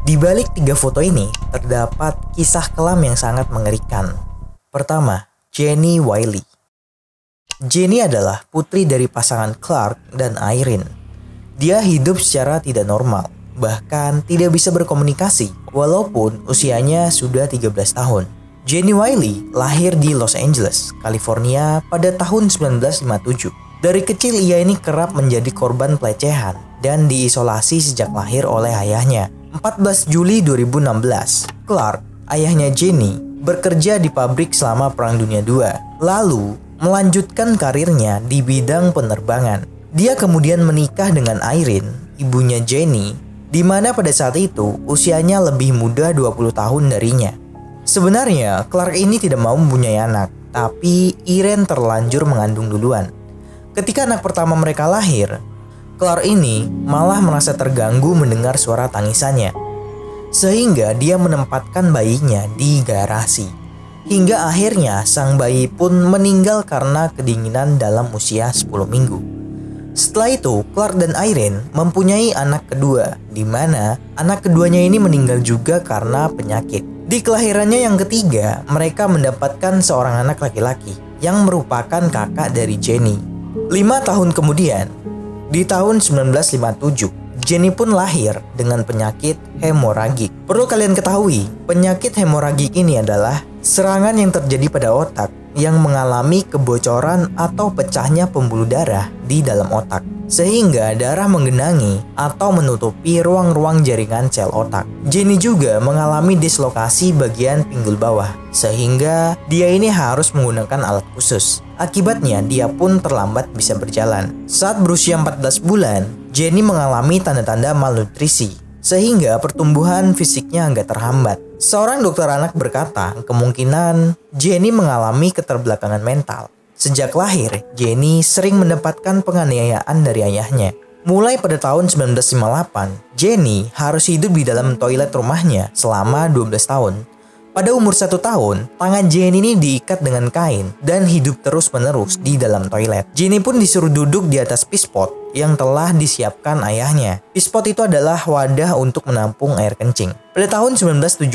Di balik 3 foto ini terdapat kisah kelam yang sangat mengerikan. Pertama, Jenny Wiley. Jenny adalah putri dari pasangan Clark dan Irene. Dia hidup secara tidak normal, bahkan tidak bisa berkomunikasi walaupun usianya sudah 13 tahun. Jenny Wiley lahir di Los Angeles, California pada tahun 1957. Dari kecil ia ini kerap menjadi korban pelecehan dan diisolasi sejak lahir oleh ayahnya. 14 Juli 2016, Clark, ayahnya Jenny, bekerja di pabrik selama Perang Dunia II, lalu melanjutkan karirnya di bidang penerbangan. Dia kemudian menikah dengan Irene, ibunya Jenny, di mana pada saat itu usianya lebih muda 20 tahun darinya. Sebenarnya, Clark ini tidak mau mempunyai anak, tapi Irene terlanjur mengandung duluan. Ketika anak pertama mereka lahir, Clark ini malah merasa terganggu mendengar suara tangisannya, sehingga dia menempatkan bayinya di garasi. Hingga akhirnya sang bayi pun meninggal karena kedinginan dalam usia 10 minggu. Setelah itu, Clark dan Irene mempunyai anak kedua, di mana anak keduanya ini meninggal juga karena penyakit. Di kelahirannya yang ketiga, mereka mendapatkan seorang anak laki-laki yang merupakan kakak dari Jenny. 5 tahun kemudian, di tahun 1957, Jenny pun lahir dengan penyakit hemoragik. Perlu kalian ketahui, penyakit hemoragik ini adalah serangan yang terjadi pada otak yang mengalami kebocoran atau pecahnya pembuluh darah di dalam otak, sehingga darah menggenangi atau menutupi ruang-ruang jaringan sel otak. Jenny juga mengalami dislokasi bagian pinggul bawah, sehingga dia ini harus menggunakan alat khusus. Akibatnya dia pun terlambat bisa berjalan. Saat berusia 14 bulan, Jenny mengalami tanda-tanda malnutrisi, sehingga pertumbuhan fisiknya agak terhambat. Seorang dokter anak berkata, kemungkinan Jenny mengalami keterbelakangan mental. Sejak lahir, Jenny sering mendapatkan penganiayaan dari ayahnya. Mulai pada tahun 1958, Jenny harus hidup di dalam toilet rumahnya selama 12 tahun. Pada umur 1 tahun, tangan Jenny ini diikat dengan kain dan hidup terus-menerus di dalam toilet. Jenny pun disuruh duduk di atas pispot yang telah disiapkan ayahnya. Pispot itu adalah wadah untuk menampung air kencing. Pada tahun 1970,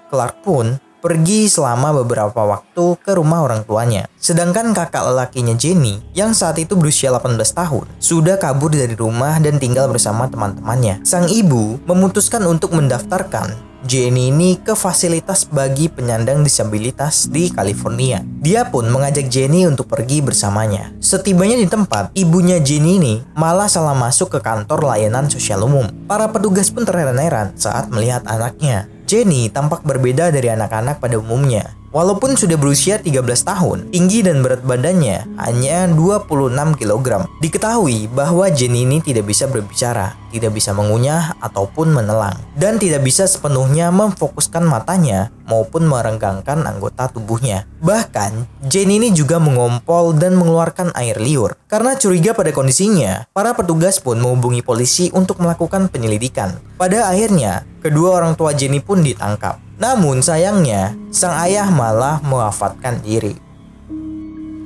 Clark pun pergi selama beberapa waktu ke rumah orang tuanya. Sedangkan kakak lelakinya Jenny, yang saat itu berusia 18 tahun, sudah kabur dari rumah dan tinggal bersama teman-temannya. Sang ibu memutuskan untuk mendaftarkan Jenny ini ke fasilitas bagi penyandang disabilitas di California. Dia pun mengajak Jenny untuk pergi bersamanya. Setibanya di tempat, ibunya Jenny ini malah salah masuk ke kantor layanan sosial umum. Para petugas pun terheran-heran saat melihat anaknya. Jenny tampak berbeda dari anak-anak pada umumnya. Walaupun sudah berusia 13 tahun, tinggi dan berat badannya hanya 26 kg. Diketahui bahwa Jenny ini tidak bisa berbicara, tidak bisa mengunyah ataupun menelang, dan tidak bisa sepenuhnya memfokuskan matanya maupun merenggangkan anggota tubuhnya. Bahkan, Jenny ini juga mengompol dan mengeluarkan air liur. Karena curiga pada kondisinya, para petugas pun menghubungi polisi untuk melakukan penyelidikan. Pada akhirnya, kedua orang tua Jenny pun ditangkap. Namun sayangnya, sang ayah malah mewafatkan diri.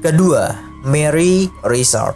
Kedua, Mary Reeser.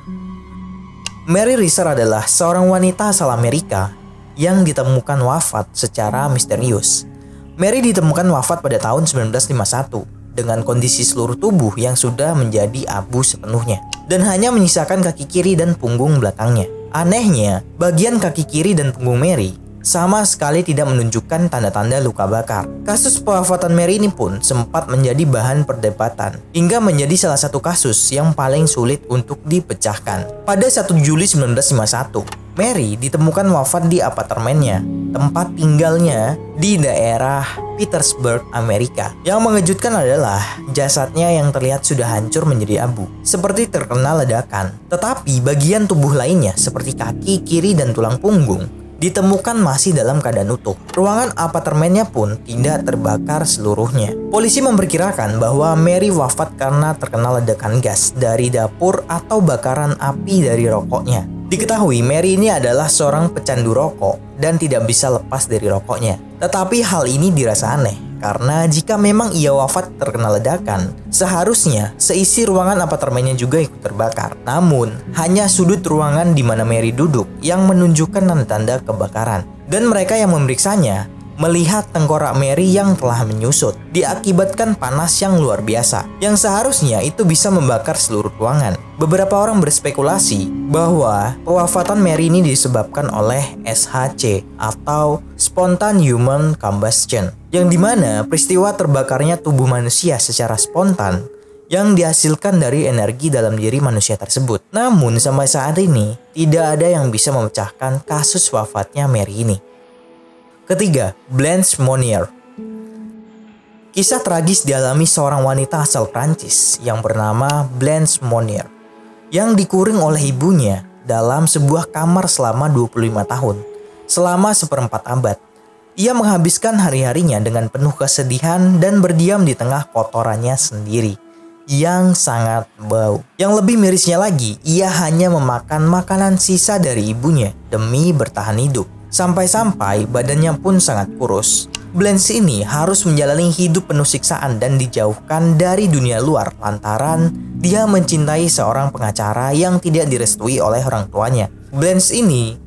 Mary Reeser adalah seorang wanita asal Amerika yang ditemukan wafat secara misterius. Mary ditemukan wafat pada tahun 1951 dengan kondisi seluruh tubuh yang sudah menjadi abu sepenuhnya dan hanya menyisakan kaki kiri dan punggung belakangnya. Anehnya, bagian kaki kiri dan punggung Mary sama sekali tidak menunjukkan tanda-tanda luka bakar. Kasus pewafatan Mary ini pun sempat menjadi bahan perdebatan, hingga menjadi salah satu kasus yang paling sulit untuk dipecahkan. Pada 1 Juli 1951, Mary ditemukan wafat di apartemennya, tempat tinggalnya di daerah Petersburg, Amerika. Yang mengejutkan adalah jasadnya yang terlihat sudah hancur menjadi abu, seperti terkena ledakan. Tetapi bagian tubuh lainnya seperti kaki, kiri, dan tulang punggung ditemukan masih dalam keadaan utuh. Ruangan apartemennya pun tidak terbakar seluruhnya. Polisi memperkirakan bahwa Mary wafat karena terkena ledakan gas dari dapur atau bakaran api dari rokoknya. Diketahui Mary ini adalah seorang pecandu rokok dan tidak bisa lepas dari rokoknya. Tetapi hal ini dirasa aneh, karena jika memang ia wafat terkena ledakan, seharusnya seisi ruangan apartemennya juga ikut terbakar. Namun, hanya sudut ruangan di mana Mary duduk yang menunjukkan tanda-tanda kebakaran. Dan mereka yang memeriksanya melihat tengkorak Mary yang telah menyusut diakibatkan panas yang luar biasa yang seharusnya itu bisa membakar seluruh ruangan. Beberapa orang berspekulasi bahwa pewafatan Mary ini disebabkan oleh SHC atau Spontan Human Combustion, yang dimana peristiwa terbakarnya tubuh manusia secara spontan yang dihasilkan dari energi dalam diri manusia tersebut. Namun sampai saat ini tidak ada yang bisa memecahkan kasus wafatnya Mary ini. Ketiga, Blanche Monnier. Kisah tragis dialami seorang wanita asal Prancis yang bernama Blanche Monnier yang dikurung oleh ibunya dalam sebuah kamar selama 25 tahun, selama seperempat abad. Ia menghabiskan hari-harinya dengan penuh kesedihan dan berdiam di tengah kotorannya sendiri yang sangat bau. Yang lebih mirisnya lagi, ia hanya memakan makanan sisa dari ibunya demi bertahan hidup. Sampai-sampai badannya pun sangat kurus. Blanche ini harus menjalani hidup penuh siksaan dan dijauhkan dari dunia luar lantaran dia mencintai seorang pengacara yang tidak direstui oleh orang tuanya. Blanche ini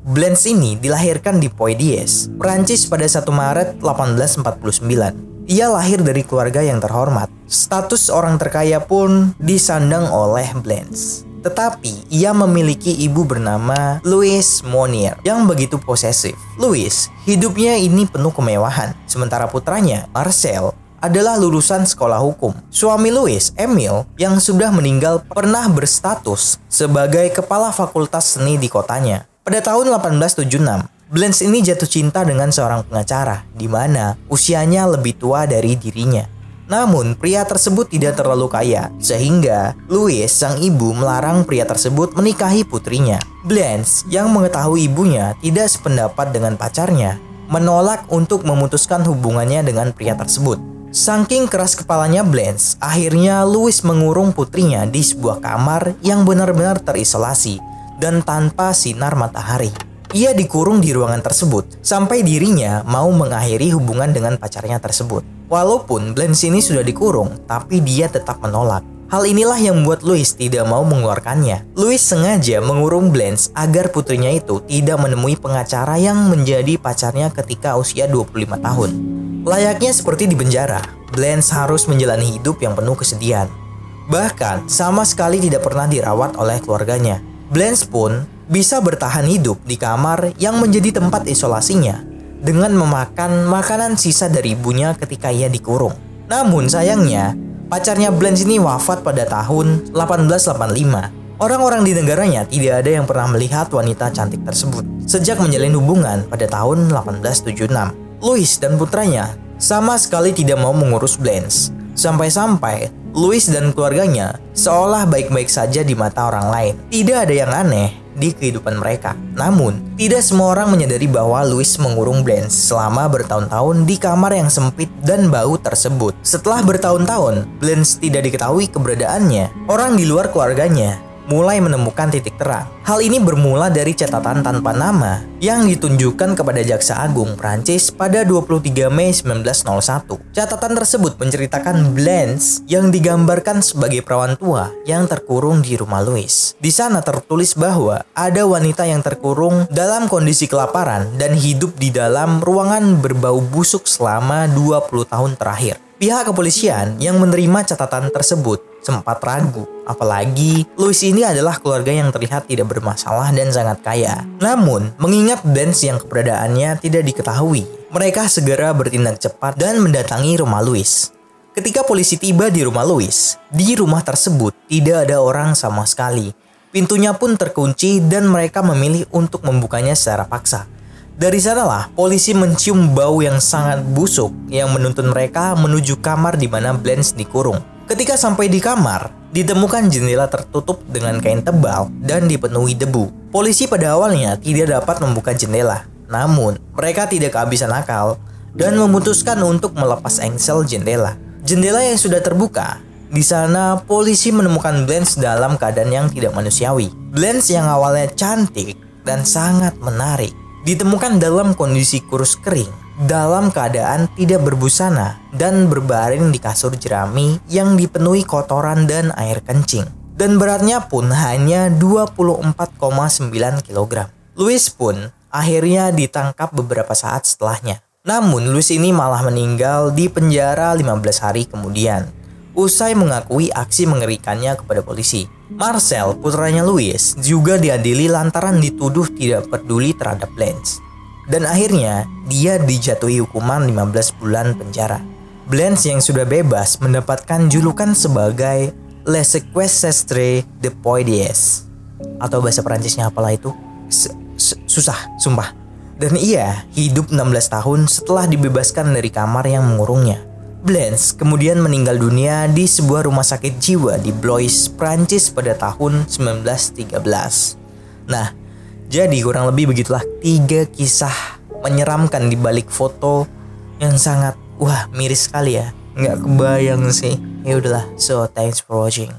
dilahirkan di Poitiers, Prancis pada 1 Maret 1849. Ia lahir dari keluarga yang terhormat. Status orang terkaya pun disandang oleh Blanche. Tetapi ia memiliki ibu bernama Louise Monnier yang begitu posesif. Louise, hidupnya ini penuh kemewahan. Sementara putranya, Marcel, adalah lulusan sekolah hukum. Suami Louise, Emile, yang sudah meninggal pernah berstatus sebagai kepala fakultas seni di kotanya. Pada tahun 1876, Blanche ini jatuh cinta dengan seorang pengacara, di mana usianya lebih tua dari dirinya. Namun, pria tersebut tidak terlalu kaya, sehingga Louise, sang ibu, melarang pria tersebut menikahi putrinya. Blanche, yang mengetahui ibunya tidak sependapat dengan pacarnya, menolak untuk memutuskan hubungannya dengan pria tersebut. Saking keras kepalanya Blanche, akhirnya Louise mengurung putrinya di sebuah kamar yang benar-benar terisolasi dan tanpa sinar matahari. Ia dikurung di ruangan tersebut sampai dirinya mau mengakhiri hubungan dengan pacarnya tersebut. Walaupun Blanche ini sudah dikurung, tapi dia tetap menolak. Hal inilah yang membuat Louise tidak mau mengeluarkannya. Louise sengaja mengurung Blanche agar putrinya itu tidak menemui pengacara yang menjadi pacarnya ketika usia 25 tahun. Layaknya seperti di penjara, Blanche harus menjalani hidup yang penuh kesedihan. Bahkan sama sekali tidak pernah dirawat oleh keluarganya. Blanche pun bisa bertahan hidup di kamar yang menjadi tempat isolasinya dengan memakan makanan sisa dari ibunya ketika ia dikurung. Namun sayangnya, pacarnya Blanche ini wafat pada tahun 1885. Orang-orang di negaranya tidak ada yang pernah melihat wanita cantik tersebut sejak menjalin hubungan pada tahun 1876. Louise dan putranya sama sekali tidak mau mengurus Blanche. Sampai-sampai Louise dan keluarganya seolah baik-baik saja di mata orang lain. Tidak ada yang aneh di kehidupan mereka. Namun, tidak semua orang menyadari bahwa Louise mengurung Blanche selama bertahun-tahun di kamar yang sempit dan bau tersebut. Setelah bertahun-tahun, Blanche tidak diketahui keberadaannya. Orang di luar keluarganya mulai menemukan titik terang. Hal ini bermula dari catatan tanpa nama yang ditunjukkan kepada Jaksa Agung Prancis pada 23 Mei 1901. Catatan tersebut menceritakan Blanche yang digambarkan sebagai perawan tua yang terkurung di rumah Louise. Di sana tertulis bahwa ada wanita yang terkurung dalam kondisi kelaparan dan hidup di dalam ruangan berbau busuk selama 20 tahun terakhir. Pihak kepolisian yang menerima catatan tersebut sempat ragu, apalagi Louise ini adalah keluarga yang terlihat tidak bermasalah dan sangat kaya. Namun, mengingat Blanche yang keberadaannya tidak diketahui, mereka segera bertindak cepat dan mendatangi rumah Louise. Ketika polisi tiba di rumah Louise, di rumah tersebut tidak ada orang sama sekali. Pintunya pun terkunci dan mereka memilih untuk membukanya secara paksa. Dari sanalah polisi mencium bau yang sangat busuk yang menuntun mereka menuju kamar di mana Blanche dikurung. Ketika sampai di kamar, ditemukan jendela tertutup dengan kain tebal dan dipenuhi debu. Polisi pada awalnya tidak dapat membuka jendela. Namun, mereka tidak kehabisan akal dan memutuskan untuk melepas engsel jendela. Jendela yang sudah terbuka, di sana polisi menemukan Blanche dalam keadaan yang tidak manusiawi. Blanche yang awalnya cantik dan sangat menarik ditemukan dalam kondisi kurus kering, dalam keadaan tidak berbusana dan berbaring di kasur jerami yang dipenuhi kotoran dan air kencing. Dan beratnya pun hanya 24,9 kg. Louise pun akhirnya ditangkap beberapa saat setelahnya. Namun Louis ini malah meninggal di penjara 15 hari kemudian, usai mengakui aksi mengerikannya kepada polisi. Marcel, putranya Louis, juga diadili lantaran dituduh tidak peduli terhadap Blanche. Dan akhirnya, dia dijatuhi hukuman 15 bulan penjara. Blanche yang sudah bebas mendapatkan julukan sebagai Le Sequestre de Poitiers. Atau bahasa Perancisnya apalah itu? Susah, sumpah. Dan ia hidup 16 tahun setelah dibebaskan dari kamar yang mengurungnya. Blanche kemudian meninggal dunia di sebuah rumah sakit jiwa di Blois, Prancis pada tahun 1913. Nah, jadi kurang lebih begitulah 3 kisah menyeramkan di balik foto yang sangat miris sekali ya. Nggak kebayang sih. Ya udahlah, so thanks for watching.